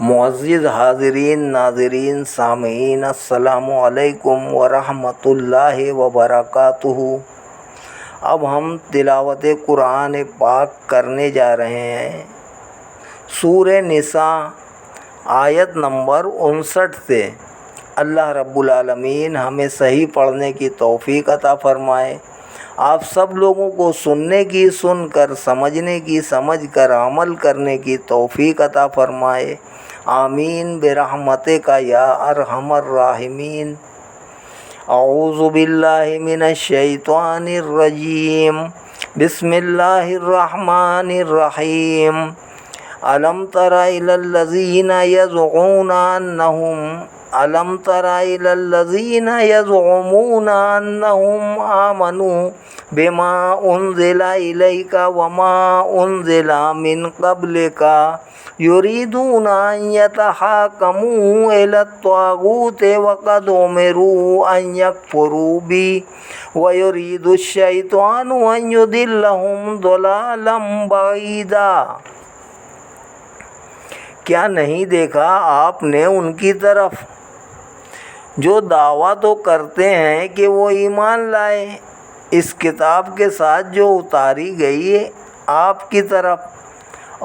معزز حاضرین، ناظرین، سامعین، السلام علیکم ورحمۃ اللہ وبرکاتہ۔ اب ہم تلاوت قرآن پاک کرنے جا رہے ہیں سورہ نساء آیت نمبر 59 سے۔ اللہ رب العالمین ہمیں صحیح پڑھنے کی توفیق عطا فرمائے، آپ سب لوگوں کو سننے کی سن کر، سمجھنے کی سمجھ کر، عمل کرنے کی توفیق عطا فرمائے، آمین برحمتک یا ارحم الراحمین۔ اعوذ باللہ من الشیطان الرجیم، بسم اللہ الرحمن الرحیم۔ الم تر الی الذین یزعمون انہم آمنوا بما انزل الیک وما انزل من قبلک یریدون ان یتحاکموا الی الطاغوت وقد امروا ان یکفروا بہ ویرید الشیطان ان یضلهم ضلالا بعیدا۔ کیا نہیں دیکھا آپ نے ان کی طرف جو دعویٰ تو کرتے ہیں کہ وہ ایمان لائے اس کتاب کے ساتھ جو اتاری گئی ہے آپ کی طرف،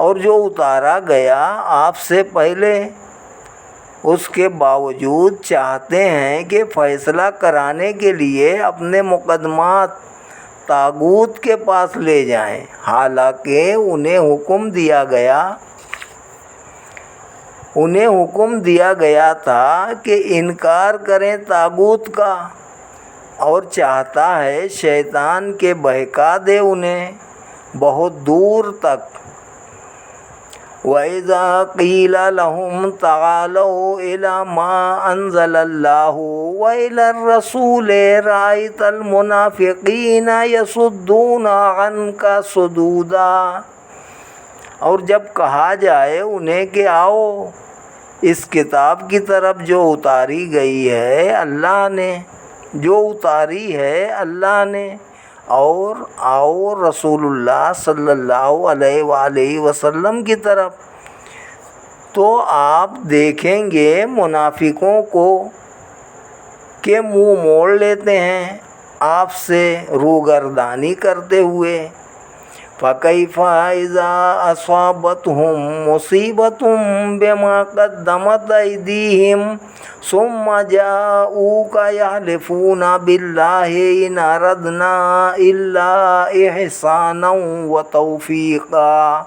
اور جو اتارا گیا آپ سے پہلے، اس کے باوجود چاہتے ہیں کہ فیصلہ کرانے کے لیے اپنے مقدمات طاغوت کے پاس لے جائیں، حالانکہ انہیں حکم دیا گیا تھا کہ انکار کریں طاغوت کا، اور چاہتا ہے شیطان کہ بہکا دے انہیں بہت دور تک۔ وَإِذَا قِيلَ لَهُمْ تَعَالَوْا إِلَى مَا أَنزَلَ اللَّهُ وَإِلَى الرَّسُولِ رَأَيْتَ الْمُنَافِقِينَ يَصُدُّونَ عَنْكَ صُدُودًا۔ اور جب کہا جائے انہیں کہ آؤ اس کتاب کی طرف جو اتاری گئی ہے اللہ نے، اور آؤ رسول اللہ صلی اللہ علیہ وآلہ وسلم کی طرف، تو آپ دیکھیں گے منافقوں کو کہ منہ موڑ لیتے ہیں آپ سے روگردانی کرتے ہوئے۔ فَكَيْفَ إِذَا أَصَابَتْهُم مُّصِيبَةٌ بِمَا قَدَّمَتْ أَيْدِيهِمْ ثُمَّ جَاءُوكَ يَحْلِفُونَ بِاللَّهِ إِنْ أَرَدْنَا إِلَّا إِحْسَانًا وَتَوْفِيقًا۔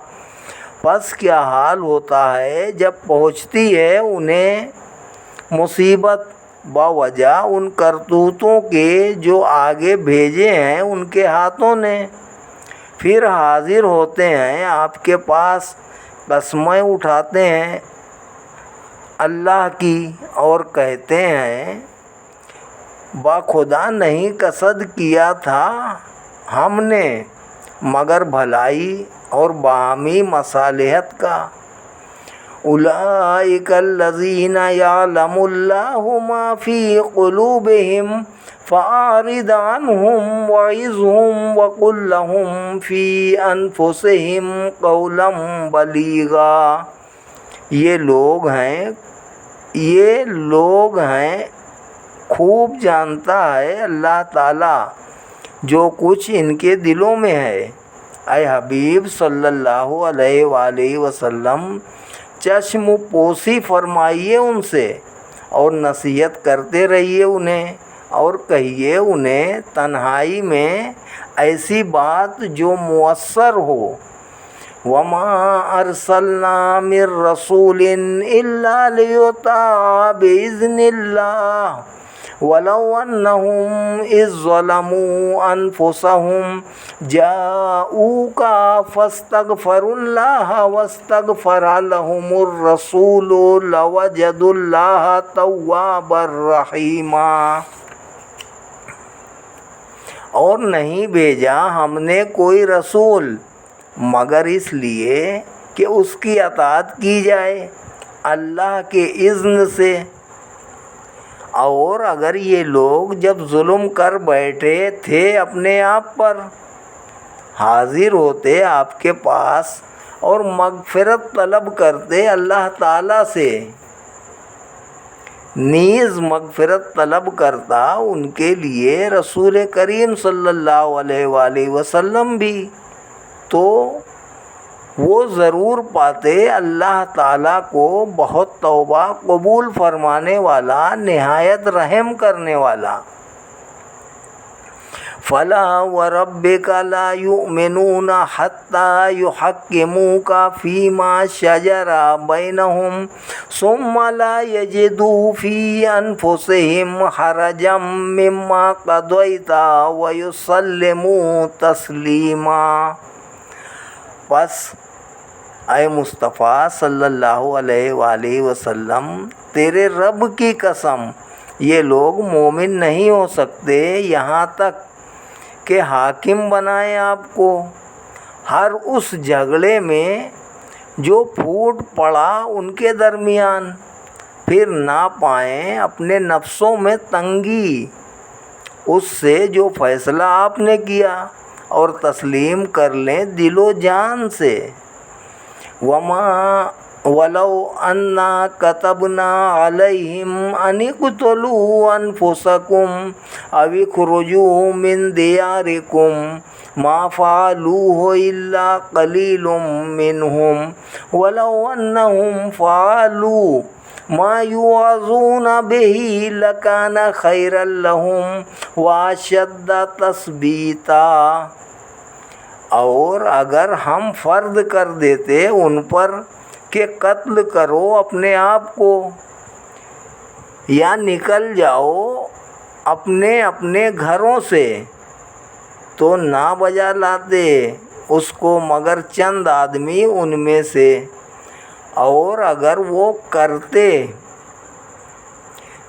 پس کیا حال ہوتا ہے جب پہنچتی ہے انہیں مصیبت باوجہ ان کرتوتوں کے جو آگے بھیجے ہیں ان کے ہاتھوں نے، پھر حاضر ہوتے ہیں آپ کے پاس، قسمیں اٹھاتے ہیں اللہ کی اور کہتے ہیں خدا نہیں قصد کیا تھا ہم نے مگر بھلائی اور باہمی مصالحت کا۔ اولئک الذین یعلم اللہ ما فی قلوبہم فأعرض عنہم وعظہم وقل لہم فی انفسہم قولا بلیغا۔ یہ لوگ ہیں خوب جانتا ہے اللہ تعالیٰ جو کچھ ان کے دلوں میں ہے۔ اے حبیب صلی اللہ علیہ وآلہ وسلم چشم پوشی فرمائیے ان سے اور نصیحت کرتے رہیے انہیں، اور کہیے انہیں تنہائی میں ایسی بات جو مؤثر ہو۔ وَمَا أَرْسَلْنَا مِن رَّسُولٍ إِلَّا لِيُطَاعَ بِإِذْنِ اللَّهِ وَلَوْ أَنَّهُمْ إِذ ظَلَمُوا أَنفُسَهُمْ جَاءُوكَ فَاسْتَغْفَرُوا اللَّهَ وَاسْتَغْفَرَ لَهُمُ الرَّسُولُ لَوَجَدُوا اللَّهَ تَوَّابًا رَّحِيمًا۔ اور نہیں بھیجا ہم نے کوئی رسول مگر اس لیے کہ اس کی اطاعت کی جائے اللہ کے اذن سے، اور اگر یہ لوگ جب ظلم کر بیٹھے تھے اپنے آپ پر، حاضر ہوتے آپ کے پاس اور مغفرت طلب کرتے اللہ تعالیٰ سے، نیز مغفرت طلب کرتا ان کے لیے رسول کریم صلی اللہ علیہ وآلہ وسلم بھی، تو وہ ضرور پاتے اللہ تعالیٰ کو بہت توبہ قبول فرمانے والا، نہایت رحم کرنے والا۔ فَلَا وَرَبِّكَ لَا يُؤْمِنُونَ حَتَّى يُحَكِّمُوكَ فِي مَا شَجَرَ بَيْنَهُمْ ثُمَّ لَا يَجِدُوا فِي أَنفُسِهِمْ حَرَجًا مِّمَّا قَضَيْتَ وَيُسَلِّمُوا تَسْلِيمًا۔ پس اے مصطفیٰ صلی اللہ علیہ وآلہ وسلم، تیرے رب کی قسم، یہ لوگ مومن نہیں ہو سکتے یہاں تک کہ حاکم بنائیں آپ کو ہر اس جھگڑے میں جو پھوٹ پڑا ان کے درمیان، پھر نہ پائیں اپنے نفسوں میں تنگی اس سے جو فیصلہ آپ نے کیا، اور تسلیم کر لیں دل و جان سے۔ وَلَوْ أَنَّا كَتَبْنَا عَلَيْهِمْ أَنِ اقْتُلُوا أَنفُسَكُمْ أَوِ اخْرُجُوا مِنْ دِيَارِكُمْ مَا فَعَلُوهُ إِلَّا قَلِيلٌ مِّنْهُمْ وَلَوْ أَنَّهُمْ فَعَلُوا مَا يُوعَظُونَ بِهِ لَكَانَ خَيْرًا لَهُمْ وَأَشَدَّ تَثْبِيتًا۔ اور اگر ہم فرض کر دیتے ان پر کہ قتل کرو اپنے آپ کو یا نکل جاؤ اپنے اپنے گھروں سے، تو نہ بجا لاتے اس کو مگر چند آدمی ان میں سے، اور اگر وہ کرتے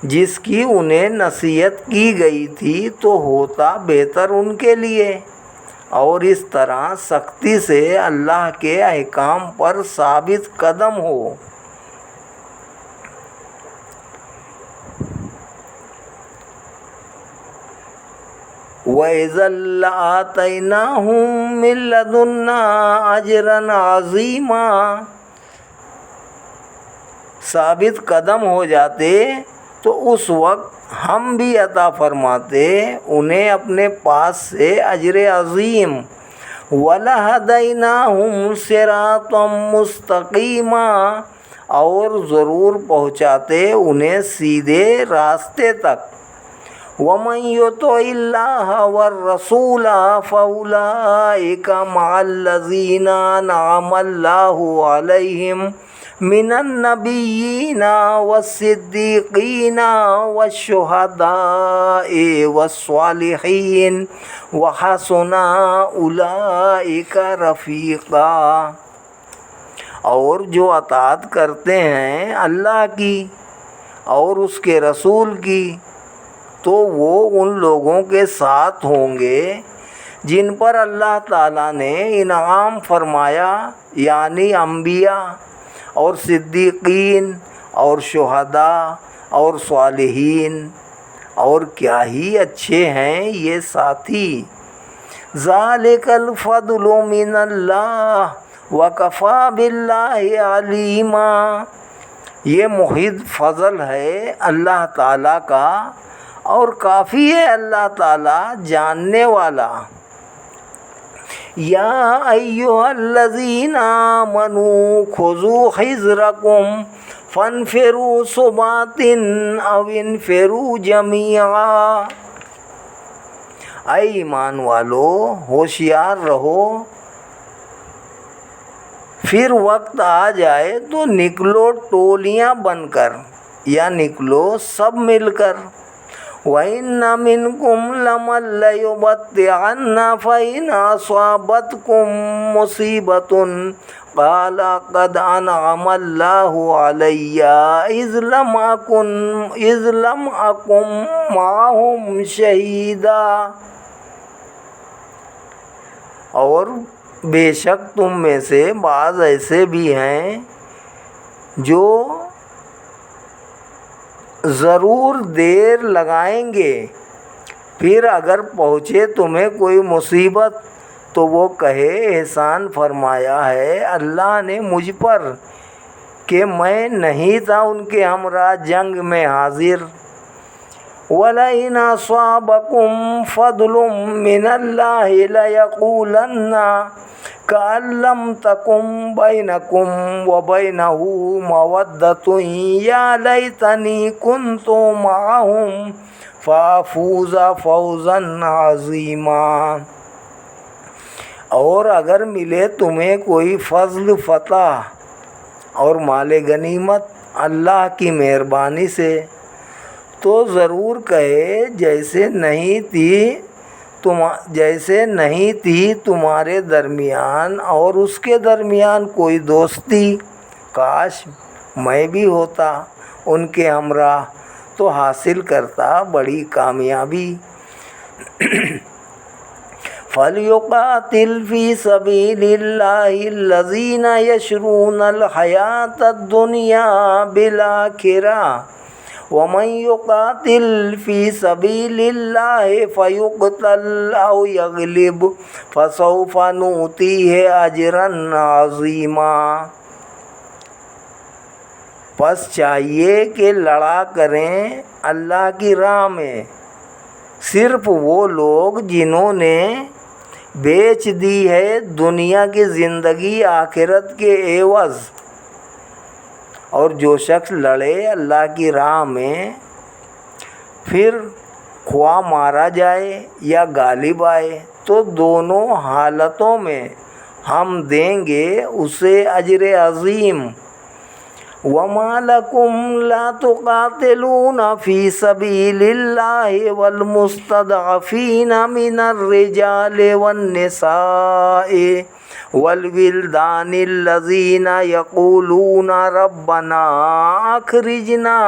جس کی انہیں نصیحت کی گئی تھی تو ہوتا بہتر ان کے لیے، اور اس طرح سختی سے اللہ کے احکام پر ثابت قدم ہو۔ وَإِذًا لَّآتَيْنَاهُم مِّن لَّدُنَّا أَجْرًا عَظِيمًا۔ ثابت قدم ہو جاتے تو اس وقت ہم بھی عطا فرماتے انہیں اپنے پاس سے اجر عظیم۔ وَلَهَدَيْنَاهُمْ صِرَاطًا مُّسْتَقِيمًا، اور ضرور پہنچاتے انہیں سیدھے راستے تک۔ وَمَن يُطِعِ اللَّهَ وَالرَّسُولَ فَأُولَٰئِكَ مَعَ الَّذِينَ أَنْعَمَ اللَّهُ عَلَيْهِم مِّنَ النَّبِيِّينَ وَالصِّدِّيقِينَ وَالشُّهَدَاءِ وَالصَّالِحِينَ وَحَسُنَ أُولَٰئِكَ رَفِيقًا۔ اور جو اطاعت کرتے ہیں اللہ کی اور اس کے رسول کی، تو وہ ان لوگوں کے ساتھ ہوں گے جن پر اللہ تعالیٰ نے انعام فرمایا، یعنی انبیاء اور صدیقین اور شہداء اور صالحین، اور کیا ہی اچھے ہیں یہ ساتھی۔ ذَلِكَ الْفَضْلُ مِنَ اللَّهِ وَكَفَى بِاللَّهِ عَلِيمًا۔ یہ محض فضل ہے اللہ تعالیٰ کا، اور کافی ہے اللہ تعالیٰ جاننے والا۔ یا ایھا الذین آمنوا خذوا حذرکم فانفروا ثبات او انفروا جمیعا۔ اے ایمان والو، ہوشیار رہو، پھر وقت آ جائے تو نکلو ٹولیاں بن کر یا نکلو سب مل کر۔ وَإِنَّ مِنْكُمْ لَمَن لَّيُبَطِّئَنَّ فَإِنْ أَصَابَتْكُم مُّصِيبَةٌ قَالَ قَدْ أَنْعَمَ اللَّهُ عَلَيَّ إِذْ لَمْ أَكُن مَّعَهُمْ شَهِيدًا۔ اور بے شک تم میں سے بعض ایسے بھی ہیں جو ضرور دیر لگائیں گے، پھر اگر پہنچے تمہیں کوئی مصیبت تو وہ کہے احسان فرمایا ہے اللہ نے مجھ پر کہ میں نہیں تھا ان کے ہمراہ جنگ میں حاضر۔ وَلَئِنْ أَصَابَكُمْ فَضْلٌ مِّنَ اللَّهِ لَيَقُولَنَّ كَأَن لَّمْ تَكُن بَيْنَكُمْ وَبَيْنَهُ مَوَدَّةٌ يَا لَيْتَنِي كُنتُ مَعَهُمْ فَأَفُوزَ فَوْزًا عَظِيمًا۔ اور اگر ملے تمہیں کوئی فضل، فتح اور مال غنیمت اللہ کی مہربانی سے، تو ضرور کہے جیسے نہیں تھی تمہارے درمیان اور اس کے درمیان کوئی دوستی، کاش میں بھی ہوتا ان کے ہمراہ تو حاصل کرتا بڑی کامیابی۔ فَلْيُقَاتِلْ فِي سَبِيلِ اللَّهِ الَّذِينَ يَشْرُونَ الْحَيَاةَ الدُّنْيَا بِالْآخِرَةِ وَمَنْ يُقَاتِلْ فِي سَبِيلِ اللَّهِ فَيُقْتَلْ أَوْ يَغْلِبْ فَسَوْفَ نُؤْتِيهِ أَجْرًا عَظِيمًا۔ پس چاہیے کہ لڑا کریں اللہ کی راہ میں صرف وہ لوگ جنہوں نے بیچ دی ہے دنیا کی زندگی آخرت کے عوض، اور جو شخص لڑے اللہ کی راہ میں پھر خواہ مارا جائے یا غالب آئے تو دونوں حالتوں میں ہم دیں گے اسے اجر عظیم۔ وَمَا لَكُمْ لَا تُقَاتِلُونَ فِي سَبِيلِ اللَّهِ وَالْمُسْتَضْعَفِينَ مِنَ الرِّجَالِ وَالنِّسَاءِ وَالْوِلْدَانِ الَّذِينَ يَقُولُونَ رَبَّنَا أَخْرِجْنَا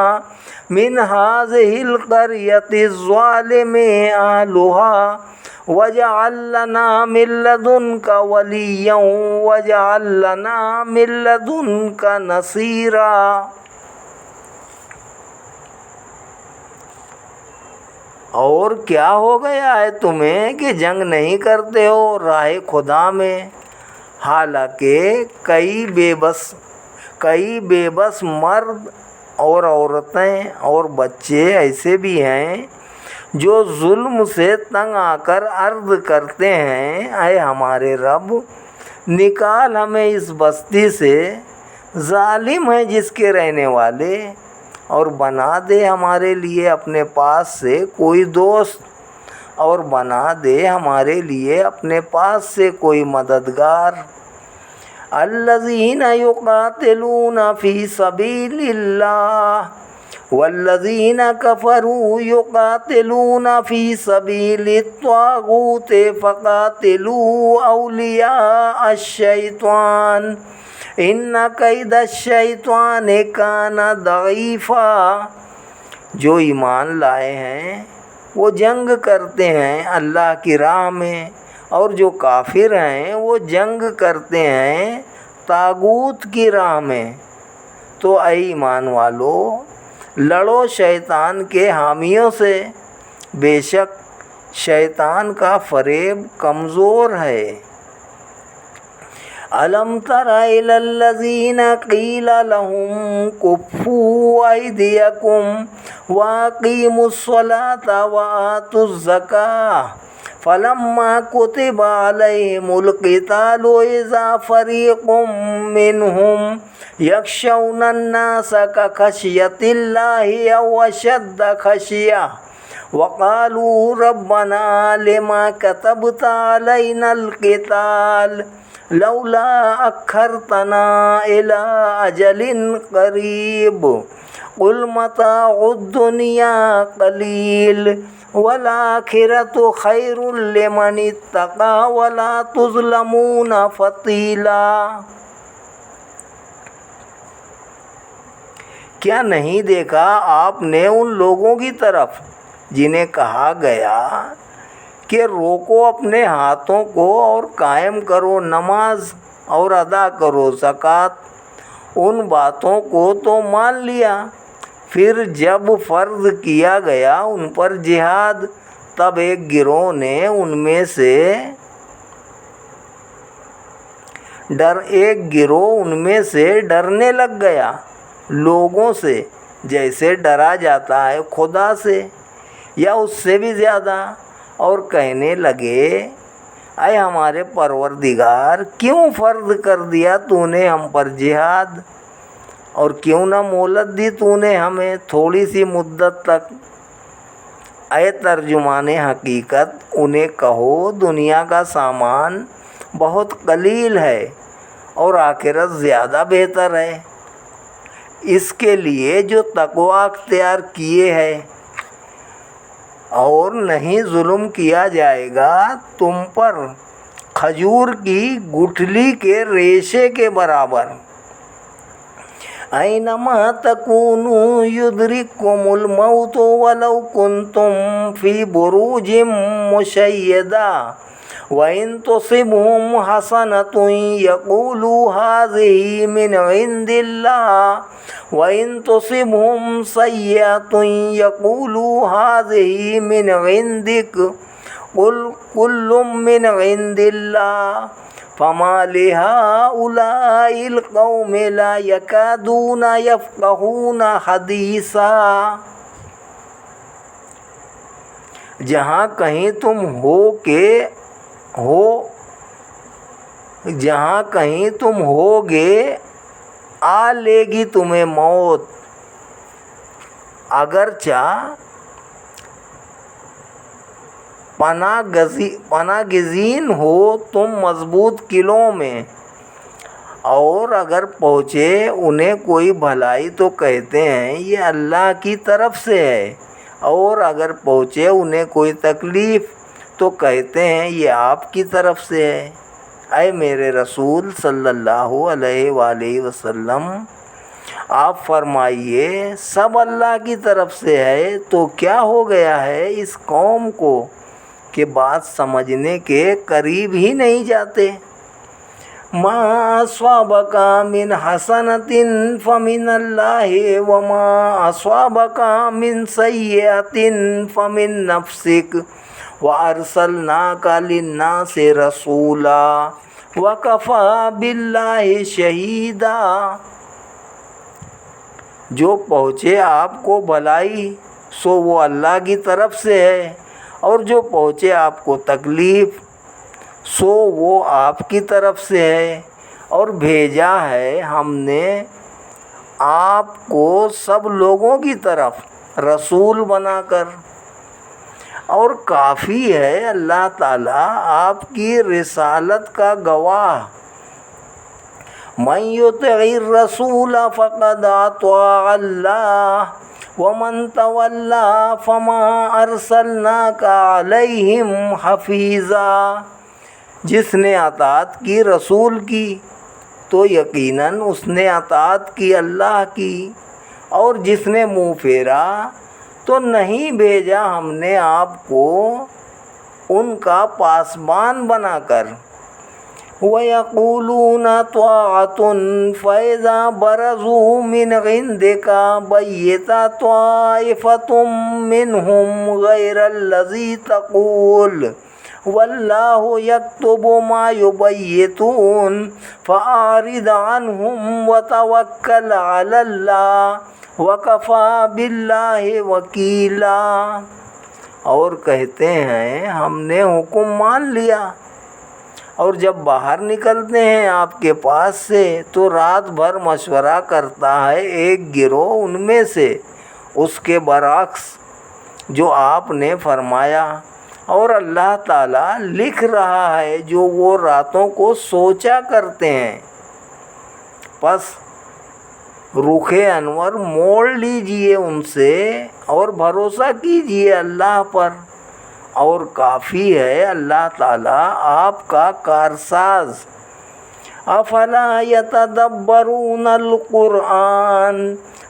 مِنْ هَٰذِهِ الْقَرْيَةِ الظَّالِمِ أَهْلُهَا وَاجْعَل لَّنَا مِن لَّدُنكَ وَلِيًّا وَاجْعَل لَّنَا مِن لَّدُنكَ نَصِيرًا۔ اور کیا ہو گیا ہے تمہیں کہ جنگ نہیں کرتے ہو راہ خدا میں، حالانکہ کئی بے بس مرد اور عورتیں اور بچے ایسے بھی ہیں جو ظلم سے تنگ آ کر عرض کرتے ہیں اے ہمارے رب نکال ہمیں اس بستی سے، ظالم ہے جس کے رہنے والے، اور بنا دے ہمارے لیے اپنے پاس سے کوئی دوست، اور بنا دے ہمارے لیے اپنے پاس سے کوئی مددگار۔ الذین یقاتلون فی سبیل اللہ والذین کفروا یقاتلون فی سبیل الطاغوت فقاتلوا اولیاء الشیطان ان کید الشیطان کان ضعیفا۔ جو ایمان لائے ہیں وہ جنگ کرتے ہیں اللہ کی راہ میں، اور جو کافر ہیں وہ جنگ کرتے ہیں طاغوت کی راہ میں۔ تو اے ایمان والو لڑو شیطان کے حامیوں سے، بے شک شیطان کا فریب کمزور ہے۔ أَلَمْ تَرَ إِلَى الَّذِينَ قِيلَ لَهُمْ كُفُّوا أَيْدِيَكُمْ وَأَقِيمُوا الصَّلَاةَ وَآتُوا الزَّكَاةَ فَلَمَّا كُتِبَ عَلَيْهِمُ الْقِتَالُ إِذَا فَرِيقٌ مِّنْهُمْ يَخْشَوْنَ النَّاسَ كَخَشْيَةِ اللَّهِ أَوْ أَشَدَّ خَشْيَةً وَقَالُوا رَبَّنَا لِمَ كَتَبْتَ عَلَيْنَا الْقِتَالَ لولا أخرتنا إلى أجل قريب قل متاع الدنيا قليل والآخرة خير لمن اتقى ولا تظلمون فتیلا۔ کیا نہیں دیکھا آپ نے ان لوگوں کی طرف جنہیں کہا گیا کہ روکو اپنے ہاتھوں کو اور قائم کرو نماز اور ادا کرو زکوٰۃ، ان باتوں کو تو مان لیا، پھر جب فرض کیا گیا ان پر جہاد تب ایک گروہ نے ان میں سے ایک گروہ ان میں سے ڈرنے لگ گیا لوگوں سے جیسے ڈرا جاتا ہے خدا سے یا اس سے بھی زیادہ، اور کہنے لگے اے ہمارے پروردگار، کیوں فرض کر دیا تو نے ہم پر جہاد، اور کیوں نہ مہلت دی تو نے ہمیں تھوڑی سی مدت تک۔ اے ترجمان حقیقت، انہیں کہو دنیا کا سامان بہت قلیل ہے اور آخرت زیادہ بہتر ہے اس کے لیے جو تقوی اختیار کیے ہے، اور نہیں ظلم کیا جائے گا تم پر کھجور کی گٹھلی کے ریشے کے برابر۔ اینما تکونوا یدرککم الموت ولو کنتم فی بروج مشیدہ وَإِن تُصِبْهُمْ حَسَنَةٌ يَقُولُوا هَٰذِهِ مِنْ عِندِ اللَّهِ وَإِن تُصِبْهُمْ سَيِّئَةٌ يَقُولُوا هَٰذِهِ مِنْ عِندِكَ قُلْ كُلٌّ مِنْ عِندِ اللَّهِ فَمَا لِهَٰؤُلَاءِ الْقَوْمِ لَا يَكَادُونَ يَفْقَهُونَ حَدِيثًا۔ جہاں کہیں تم ہوگے آ لے گی تمہیں موت، اگرچہ پناہ گزین ہو تم مضبوط قلعوں میں، اور اگر پہنچے انہیں کوئی بھلائی تو کہتے ہیں یہ اللہ کی طرف سے ہے، اور اگر پہنچے انہیں کوئی تکلیف تو کہتے ہیں یہ آپ کی طرف سے ہے۔ اے میرے رسول صلی اللہ علیہ وآلہ وسلم، آپ فرمائیے سب اللہ کی طرف سے ہے، تو کیا ہو گیا ہے اس قوم کو کہ بات سمجھنے کے قریب ہی نہیں جاتے۔ ما اصابک من حسنۃ فمن اللہ وما اصابک من سیئۃ فمن نفسک وارسلناک للناس رسولا وکفی باللہ شہیدا۔ جو پہنچے آپ کو بھلائی سو وہ اللہ کی طرف سے ہے، اور جو پہنچے آپ کو تکلیف سو وہ آپ کی طرف سے ہے، اور بھیجا ہے ہم نے آپ کو سب لوگوں کی طرف رسول بنا کر، اور کافی ہے اللہ تعالیٰ آپ کی رسالت کا گواہ۔ من یطع الرسول فقد اطاع اللہ ومن تولی فما ارسلناک علیہم حفیظا۔ جس نے اطاعت کی رسول کی تو یقیناً اس نے اطاعت کی اللہ کی، اور جس نے منہ پھیرا تو نہیں بھیجا ہم نے آپ کو ان کا پاسبان بنا کر۔ وَيَقُولُونَ طَاعَةٌ فَإِذَا بَرَزُوا مِنْ عِنْدِكَ بَيَّتَ طَائِفَةٌ مِّنْهُمْ غَيْرَ الَّذِي تَقُولُ وَاللَّهُ يَكْتُبُ مَا يُبَيِّتُونَ فَأَعْرِضْ عَنْهُمْ وَتَوَكَّلْ عَلَى اللَّهِ وَكَفَى بِاللَّهِ وَكِيلًا۔ اور کہتے ہیں ہم نے حکم مان لیا، اور جب باہر نکلتے ہیں آپ کے پاس سے تو رات بھر مشورہ کرتا ہے ایک گروہ ان میں سے اس کے برعکس جو آپ نے فرمایا، اور اللہ تعالیٰ لکھ رہا ہے جو وہ راتوں کو سوچا کرتے ہیں۔ پس رخ انور موڑ لیجئے ان سے اور بھروسہ کیجئے اللہ پر، اور کافی ہے اللہ تعالیٰ آپ کا کارساز۔ افلا یتدبرون القرآن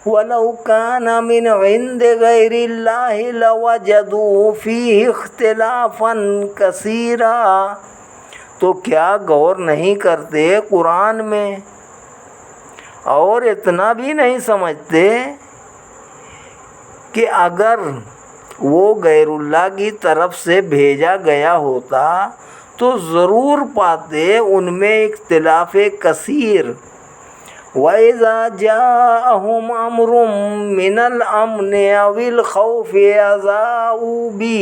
ولو کان من عند غیر اللہ لوجدوا فیہ اختلافا کثیرا۔ تو کیا غور نہیں کرتے قرآن میں، اور اتنا بھی نہیں سمجھتے کہ اگر وہ غیر اللہ کی طرف سے بھیجا گیا ہوتا تو ضرور پاتے ان میں اختلاف کثیر۔ وَإِذَا جَاءَهُمْ أَمْرٌ مِّنَ الْأَمْنِ أَوِ الْخَوْفِ أَذَاعُوا بِهِ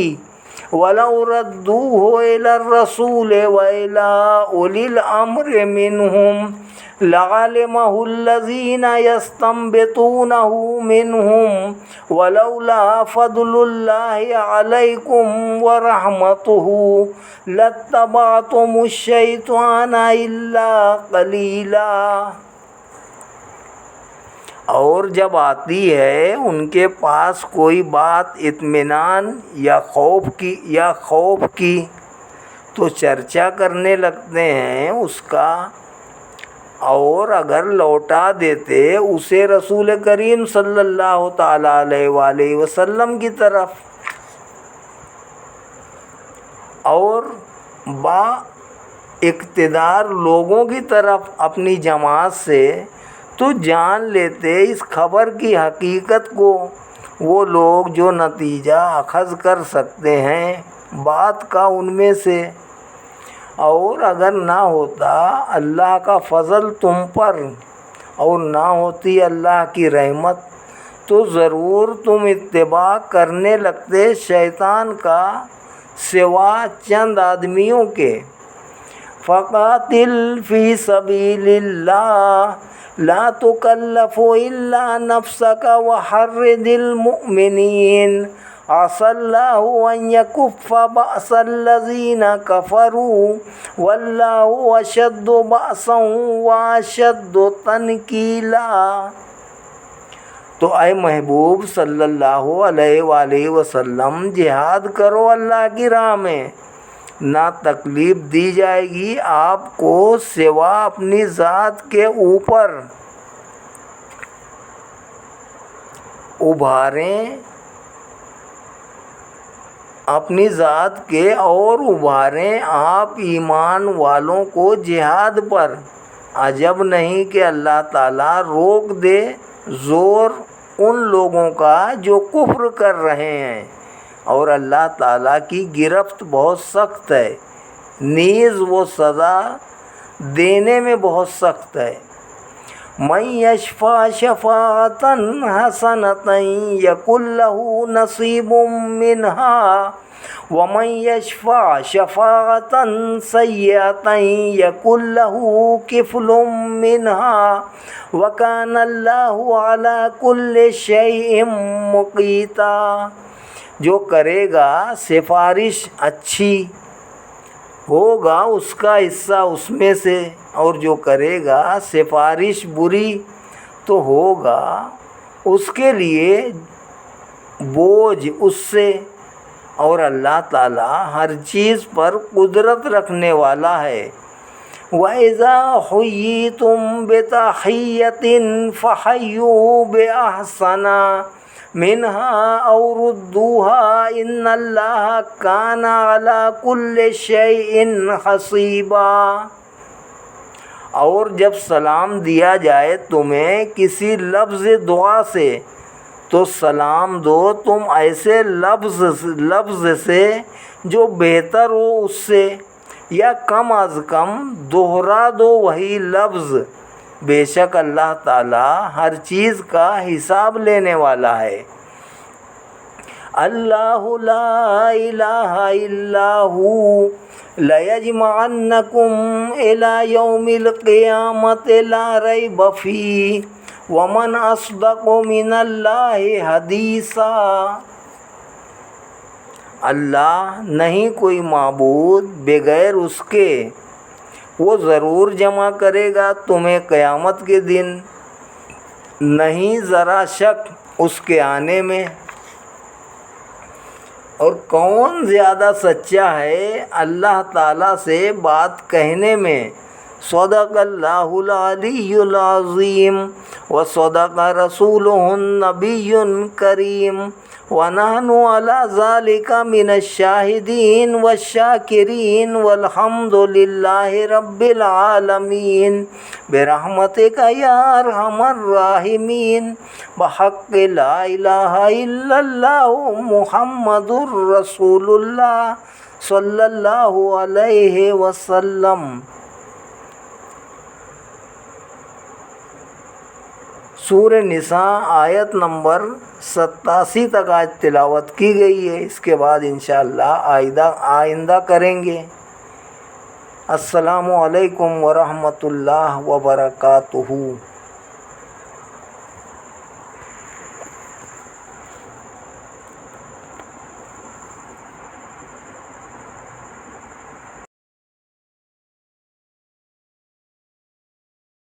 وَلَوْ رَدُّوهُ إِلَى الرَّسُولِ وَإِلَى أُولِي الْأَمْرِ مِنْهُمْ لَعَلِمَهُ الَّذِينَ يَسْتَنبِطُونَهُ مِنْهُمْ وَلَوْلَا فَضْلُ اللَّهِ عَلَيْكُمْ وَرَحْمَتُهُ لَاتَّبَعْتُمُ الشَّيْطَانَ إِلَّا قَلِيلًا۔ اور جب آتی ہے ان کے پاس کوئی بات اطمینان یا خوف کی تو چرچا کرنے لگتے ہیں اس کا، اور اگر لوٹا دیتے اسے رسول کریم صلی اللہ تعالیٰ علیہ وآلہ وسلم کی طرف اور با اقتدار لوگوں کی طرف اپنی جماعت سے، تو جان لیتے اس خبر کی حقیقت کو وہ لوگ جو نتیجہ اخذ کر سکتے ہیں بات کا ان میں سے۔ اور اگر نہ ہوتا اللہ کا فضل تم پر اور نہ ہوتی اللہ کی رحمت تو ضرور تم اتباع کرنے لگتے شیطان کا سوا چند آدمیوں کے۔ فَقَاتِلْ فِي سَبِيلِ اللَّهِ لا تكلف إلا نفسك وحرض المؤمنين عسى الله أن يكف بأس الذين كفروا والله أشد بأسا وأشد تنكيلا۔ تو اے محبوب صلی اللہ علیہ وآلہ وسلم جہاد کرو اللہ کی راہ میں، نہ تکلیف دی جائے گی آپ کو سوا اپنی ذات کے اوپر اپنی ذات کے اور ابھاریں آپ ایمان والوں کو جہاد پر۔ عجب نہیں کہ اللہ تعالیٰ روک دے زور ان لوگوں کا جو کفر کر رہے ہیں، اور اللہ تعالیٰ کی گرفت بہت سخت ہے، نیز وہ سزا دینے میں بہت سخت ہے۔ مَن یشفع شفاعۃ حسنۃ یکن لہ نصیب منہا ومن یشفع شفاعۃ سیئۃ یکن لہ کفل منہا وکان اللہ علی کل شیء مقیتا۔ جو کرے گا سفارش اچھی ہوگا اس کا حصہ اس میں سے، اور جو کرے گا سفارش بری تو ہوگا اس کے لیے بوجھ اس سے، اور اللہ تعالیٰ ہر چیز پر قدرت رکھنے والا ہے۔ وَإِذَا حُيِّيتُم بِتَحِيَّةٍ فَحَيُّوا بِأَحْسَنَ مِنْهَا أَوْ رُدُّوهَا إِنَّ اللَّهَ كَانَ عَلَى كُلِّ شَيْءٍ حَسِيبًا۔ اور جب سلام دیا جائے تمہیں کسی لفظ دعا سے تو سلام دو تم ایسے لفظ سے جو بہتر ہو اس سے، یا کم از کم دوہرا دو وہی لفظ، بے شک اللہ تعالیٰ ہر چیز کا حساب لینے والا ہے۔ اللہ لا الہ الا ہو لیجمعنکم الی یوم القیامۃ لا ریب فیہ ومن اصدق من اللہ حدیثا۔ اللہ نہیں کوئی معبود بغیر اس کے، وہ ضرور جمع کرے گا تمہیں قیامت کے دن، نہیں ذرا شک اس کے آنے میں۔ اور کون زیادہ سچا ہے اللہ تعالیٰ سے بات کہنے میں۔ صدق اللہ العلی العظیم وصدق رسولہ النبی الکریم ونحن علی ذلک من الشاہدین والشاکرین والحمد للہ رب العالمین برحمتک یا ارحم الراحمین بحق لا الہ الا اللہ محمد رسول اللہ صلی اللہ علیہ وسلم۔ سورہ نساء آیت نمبر 87 تک آج تلاوت کی گئی ہے، اس کے بعد انشاءاللہ آئندہ کریں گے۔ السلام علیکم ورحمۃ اللہ وبرکاتہ۔